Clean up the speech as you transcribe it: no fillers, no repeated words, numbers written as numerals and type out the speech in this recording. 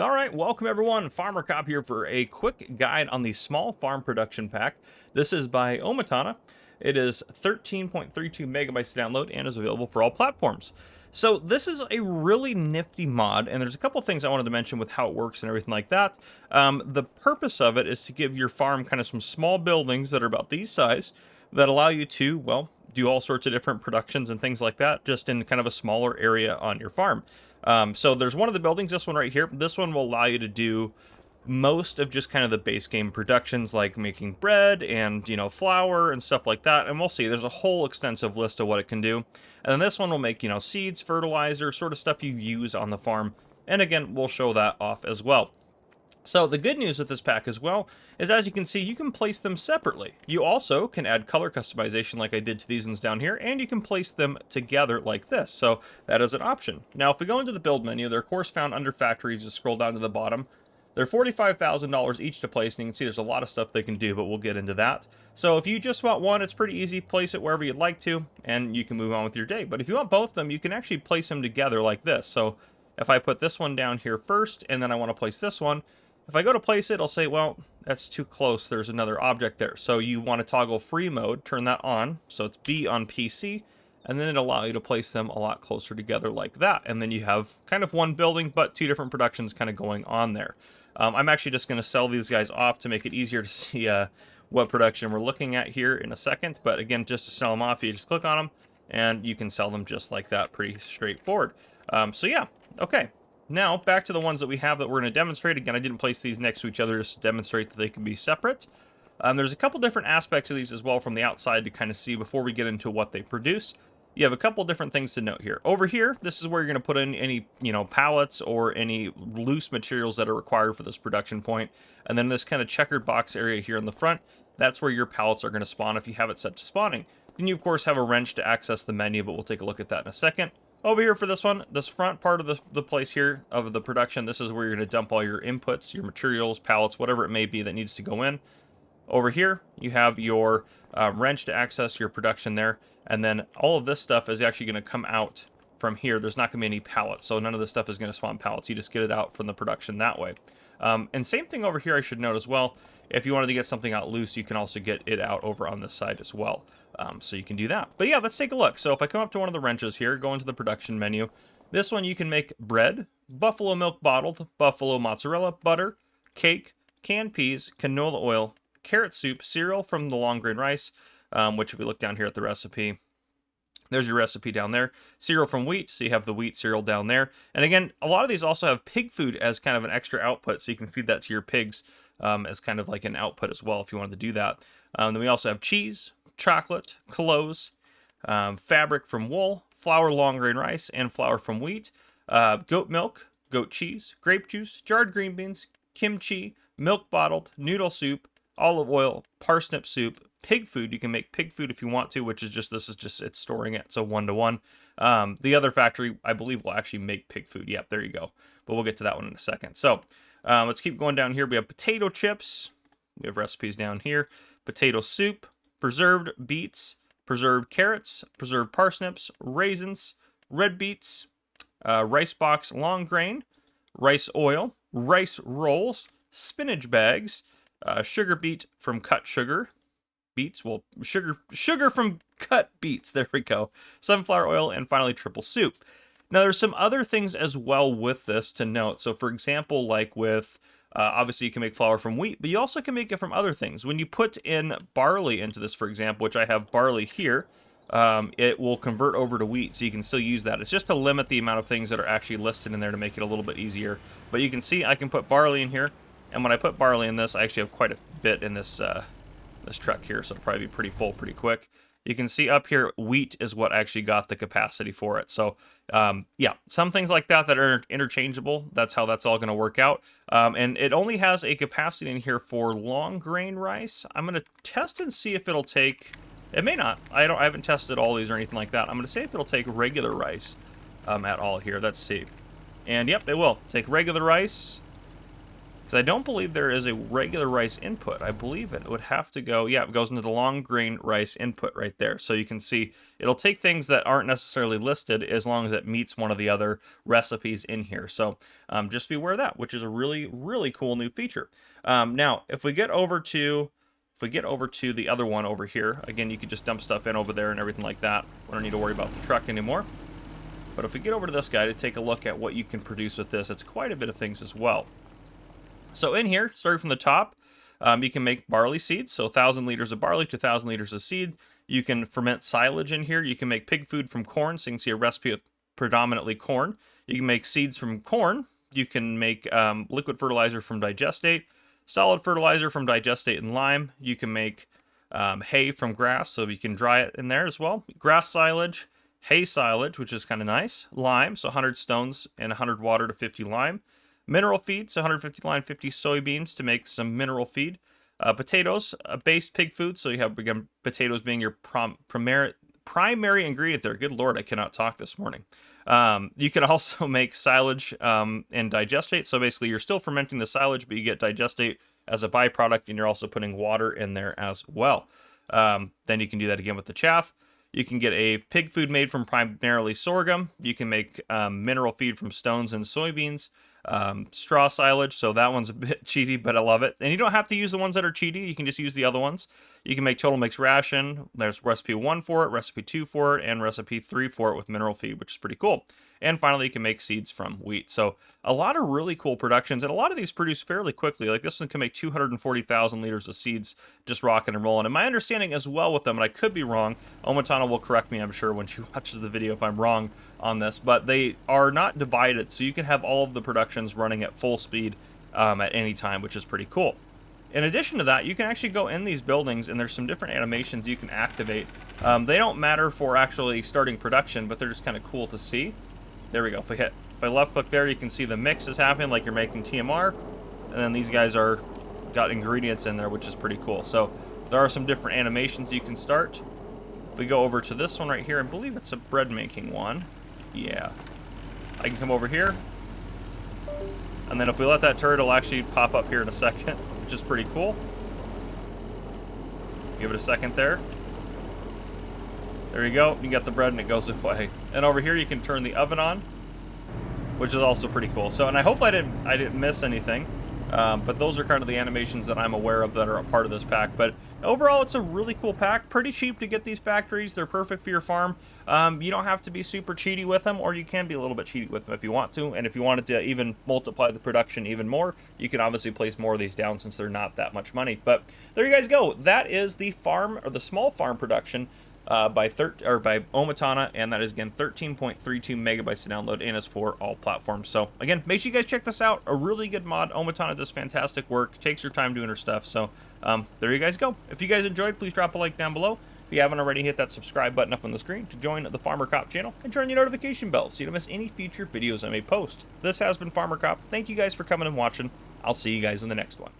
All right, welcome everyone. Farmer Cop here for a quick guide on the small farm production pack. This is by OmaTana. It is 13.32 megabytes to download and is available for all platforms. So this is a really nifty mod, and there's a couple things I wanted to mention with how it works and everything like that. The purpose of it is to give your farm kind of some small buildings that are about these size that allow you to, well, do all sorts of different productions and things like that just in kind of a smaller area on your farm. So there's one of the buildings, this one right here. This one will allow you to do most of just kind of the base game productions like making bread and, flour and stuff like that. And we'll see, there's a whole extensive list of what it can do. And then this one will make, seeds, fertilizer, sort of stuff you use on the farm. And again, we'll show that off as well. So the good news with this pack as well is, as you can see, you can place them separately. You also can add color customization like I did to these ones down here, and you can place them together like this. So that is an option. Now, if we go into the build menu, they're of course found under factories. Just scroll down to the bottom. They're $45,000 each to place, and you can see there's a lot of stuff they can do, but we'll get into that. So if you just want one, it's pretty easy. Place it wherever you'd like to, and you can move on with your day. But if you want both of them, you can actually place them together like this. So if I put this one down here first, and then I want to place this one, if I go to place it, it'll say, well, that's too close. There's another object there. So you want to toggle free mode, turn that on. So it's B on PC, and then it'll allow you to place them a lot closer together like that. And then you have kind of one building, but two different productions kind of going on there. I'm actually just going to sell these guys off to make it easier to see what production we're looking at here in a second. But again, just to sell them off, you just click on them, and you can sell them just like that. Pretty straightforward. So yeah, okay. Now, back to the ones that we have that we're going to demonstrate. Again, I didn't place these next to each other just to demonstrate that they can be separate. There's a couple different aspects of these as well from the outside to kind of see before we get into what they produce. You have a couple different things to note here. Over here, this is where you're going to put in any, pallets or any loose materials that are required for this production point. And then this kind of checkered box area here in the front, that's where your pallets are going to spawn if you have it set to spawning. Then you, of course, have a wrench to access the menu, but we'll take a look at that in a second. Over here for this one, this front part of the place here of the production, this is where you're going to dump all your inputs, your materials, pallets, whatever it may be that needs to go in. Over here, you have your wrench to access your production there. And then all of this stuff is actually going to come out from here. There's not going to be any pallets, so none of this stuff is going to spawn pallets. You just get it out from the production that way. And same thing over here, I should note as well. If you wanted to get something out loose, you can also get it out over on this side as well. So you can do that. But yeah, let's take a look. So if I come up to one of the wrenches here, go into the production menu. This one you can make bread, buffalo milk bottled, buffalo mozzarella, butter, cake, canned peas, canola oil, carrot soup, cereal from the long grain rice, which if we look down here at the recipe, there's your recipe down there. Cereal from wheat, so you have the wheat cereal down there. And again, a lot of these also have pig food as kind of an extra output, so you can feed that to your pigs as kind of like an output as well if you wanted to do that. Then we also have cheese, chocolate, clothes, fabric from wool, flour long grain rice, and flour from wheat, goat milk, goat cheese, grape juice, jarred green beans, kimchi, milk bottled, noodle soup, olive oil, parsnip soup, pig food. You can make pig food if you want to, which is just, this is just, it's storing it. So 1-to-1. The other factory, I believe, will actually make pig food. Yep, there you go. But we'll get to that one in a second. So let's keep going down here. We have potato chips. We have recipes down here. Potato soup, preserved beets, preserved carrots, preserved parsnips, raisins, red beets, rice box long grain, rice oil, rice rolls, spinach bags, sugar beet from cut sugar, beets, well, sugar from cut beets, there we go, sunflower oil, and finally triple soup. Now there's some other things as well with this to note. So for example, like with obviously you can make flour from wheat, but you also can make it from other things. When you put in barley into this, for example, which I have barley here, it will convert over to wheat, so you can still use that. It's just to limit the amount of things that are actually listed in there to make it a little bit easier. But you can see I can put barley in here, and when I put barley in this, I actually have quite a bit in this this truck here, so it'll probably be pretty full pretty quick. You can see up here, wheat is what actually got the capacity for it. So, yeah, some things like that that are interchangeable, that's how that's all going to work out. And it only has a capacity in here for long grain rice. I'm going to test and see if it'll take... It may not. I haven't tested all these or anything like that. I'm going to see if it'll take regular rice at all here. Let's see. And, yep, it will. Take regular rice. Because I don't believe there is a regular rice input. I believe it would have to go, yeah, it goes into the long grain rice input right there. So you can see it'll take things that aren't necessarily listed as long as it meets one of the other recipes in here. So just be aware of that, which is a really, really cool new feature. Now, if we get over to the other one over here, again, you could just dump stuff in over there and everything like that. We don't need to worry about the truck anymore. But if we get over to this guy to take a look at what you can produce with this, it's quite a bit of things as well. So in here, starting from the top, you can make barley seeds. So 1,000 liters of barley to 1,000 liters of seed. You can ferment silage in here. You can make pig food from corn. So you can see a recipe with predominantly corn. You can make seeds from corn. You can make liquid fertilizer from digestate, solid fertilizer from digestate and lime. You can make hay from grass, so you can dry it in there as well. Grass silage, hay silage, which is kind of nice. Lime, so 100 stones and 100 water to 50 lime. Mineral feed, so 150 lime, 50 soybeans to make some mineral feed. Potatoes, based pig food, so you have, again, potatoes being your primary ingredient there. Good Lord, I cannot talk this morning. You can also make silage and digestate, so basically you're still fermenting the silage, but you get digestate as a byproduct, and you're also putting water in there as well. Then you can do that again with the chaff. You can get a pig food made from primarily sorghum. You can make mineral feed from stones and soybeans. Straw silage, so that one's a bit cheaty, but I love it. And you don't have to use the ones that are cheaty, you can just use the other ones. You can make total mix ration. There's recipe 1 for it, recipe 2 for it, and recipe 3 for it with mineral feed, which is pretty cool. And finally, you can make seeds from wheat. So a lot of really cool productions, and a lot of these produce fairly quickly. Like this one can make 240,000 liters of seeds just rocking and rolling. And my understanding as well with them, and I could be wrong, OmaTana will correct me, I'm sure, when she watches the video if I'm wrong on this, but they are not divided, so you can have all of the productions running at full speed at any time, which is pretty cool. In addition to that, you can actually go in these buildings, and there's some different animations you can activate. They don't matter for actually starting production, but they're just kind of cool to see. There we go. If I left click there, you can see the mix is happening like you're making TMR, and then these guys are got ingredients in there, which is pretty cool. So there are some different animations you can start. If we go over to this one right here, I believe it's a bread making one. Yeah. I can come over here, and then if we let that turret, it'll actually pop up here in a second, which is pretty cool. Give it a second there. There you go. You got the bread and it goes away. And over here you can turn the oven on, which is also pretty cool. So, and I hope I didn't miss anything. But those are kind of the animations that I'm aware of that are a part of this pack. But overall, it's a really cool pack. Pretty cheap to get these factories. They're perfect for your farm. You don't have to be super cheaty with them, or you can be a little bit cheaty with them if you want to. And if you wanted to even multiply the production even more, you can obviously place more of these down since they're not that much money. But there you guys go. That is the farm, or the small farm production by OmaTana, and that is again 13.32 megabytes to download, and is for all platforms. So again, make sure you guys check this out. A really good mod. OmaTana does fantastic work, takes her time doing her stuff. So there you guys go. If you guys enjoyed, please drop a like down below. If you haven't already, hit that subscribe button up on the screen to join the Farmer Cop channel, and turn your notification bell so you don't miss any future videos I may post. This has been Farmer Cop. Thank you guys for coming and watching. I'll see you guys in the next one.